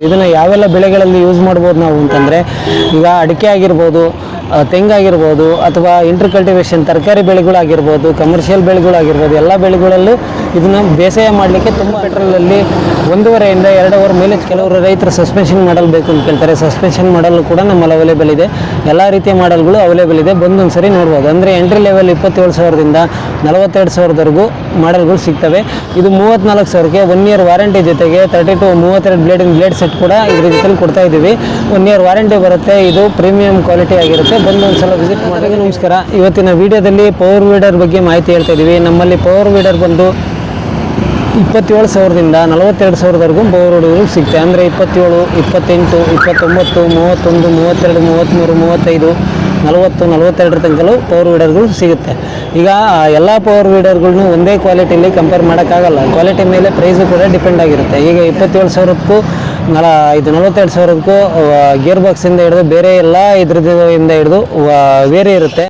ಇದನ್ನು ಯಾವೆಲ್ಲ ಬೆಳೆಗಳಲ್ಲಿ ಯೂಸ್ ಮಾಡ್ಬೋದು ನಾವು ಅಂತಂದರೆ, ಈಗ ಅಡಿಕೆ ಆಗಿರ್ಬೋದು, ತೆಂಗಾಗಿರ್ಬೋದು, ಅಥವಾ ಇಂಟರ್ ಕಲ್ಟಿವೇಷನ್ ತರಕಾರಿ ಬೆಳೆಗಳಾಗಿರ್ಬೋದು, ಕಮರ್ಷಿಯಲ್ ಬೆಳೆಗಳಾಗಿರ್ಬೋದು, ಎಲ್ಲ ಬೆಳೆಗಳಲ್ಲೂ ಇದನ್ನು ಬೇಸಾಯ ಮಾಡಲಿಕ್ಕೆ ತುಂಬ ಪೆಟ್ರೋಲಲ್ಲಿ 1.5 ಇಂದ 2 ಅವರ್ ಮೇಲೆ ಕೆಲವರು ರೈತರು ಸಸ್ಪೆನ್ಷನ್ ಮಾಡಲ್ ಬೇಕು ಅಂತ ಕೇಳ್ತಾರೆ. ಸಸ್ಪೆನ್ಷನ್ ಮಾಡಲ್ ಕೂಡ ನಮ್ಮಲ್ಲಿ ಅವೈಲೇಬಲ್ ಇದೆ. ಎಲ್ಲ ರೀತಿಯ ಮಾಡಲ್ಗಳು ಅವೈಲೇಬಲ್ ಇದೆ, ಬಂದೊಂದು ಸರಿ ನೋಡ್ಬೋದು. ಅಂದರೆ ಎಂಟ್ರಿ ಲೆವೆಲ್ 27,000ದಿಂದ 42,000ವರೆಗೂ ಮಾಡಲ್ಗಳು ಸಿಗ್ತವೆ. ಇದು 34,000ಕ್ಕೆ 1 ಇಯರ್ ವಾರಂಟಿ ಜೊತೆಗೆ 32 ಬ್ಲೇಡ್ ಸೆಟ್ ಕೂಡ ಇದ್ರ ಜೊತೆಲಿ ಕೊಡ್ತಾ ಇದ್ದೀವಿ. 1 ಇಯರ್ ವಾರಂಟಿ ಬರುತ್ತೆ. ಇದು ಪ್ರೀಮಿಯಂ ಕ್ವಾಲಿಟಿ ಆಗಿರುತ್ತೆ. ಬಂದು ಒಂದ್ಸಲ ವಿಸಿಟ್ ಮಾಡಿ. ನಮಸ್ಕಾರ. ಇವತ್ತಿನ ವಿಡಿಯೋದಲ್ಲಿ ಪವರ್ ವೀಡರ್ ಬಗ್ಗೆ ಮಾಹಿತಿ ಹೇಳ್ತಾ ಇದ್ದೀವಿ. ನಮ್ಮಲ್ಲಿ ಪವರ್ ವೀಡರ್ ಬಂದು 27,000ದಿಂದ 42,000ವರೆಗೂ ಪವರ್ ವೀಡರ್ ಸಿಗುತ್ತೆ. ಅಂದರೆ 27, 28, 29, 31, 32, 33, 35, 40, 42 ತನಕಲೂ ಪವರ್ ವೀಡರ್ಗಳು ಸಿಗುತ್ತೆ. ಈಗ ಎಲ್ಲ ಪವರ್ ವೀಡರ್ಗಳ್ನು ಒಂದೇ ಕ್ವಾಲಿಟಿಯಲ್ಲಿ ಕಂಪೇರ್ ಮಾಡೋಕ್ಕಾಗಲ್ಲ. ಕ್ವಾಲಿಟಿ ಮೇಲೆ ಪ್ರೈಸು ಕೂಡ ಡಿಪೆಂಡ್ ಆಗಿರುತ್ತೆ. ಈಗ 27,000ಕ್ಕೂ 42,000ಕ್ಕೂ ಗೇರ್ ಬಾಕ್ಸಿಂದ ಹಿಡಿದು ಬೇರೆ ಎಲ್ಲ ಇದ್ರದಿಂದ ಹಿಡಿದು ಬೇರೆ ಇರುತ್ತೆ.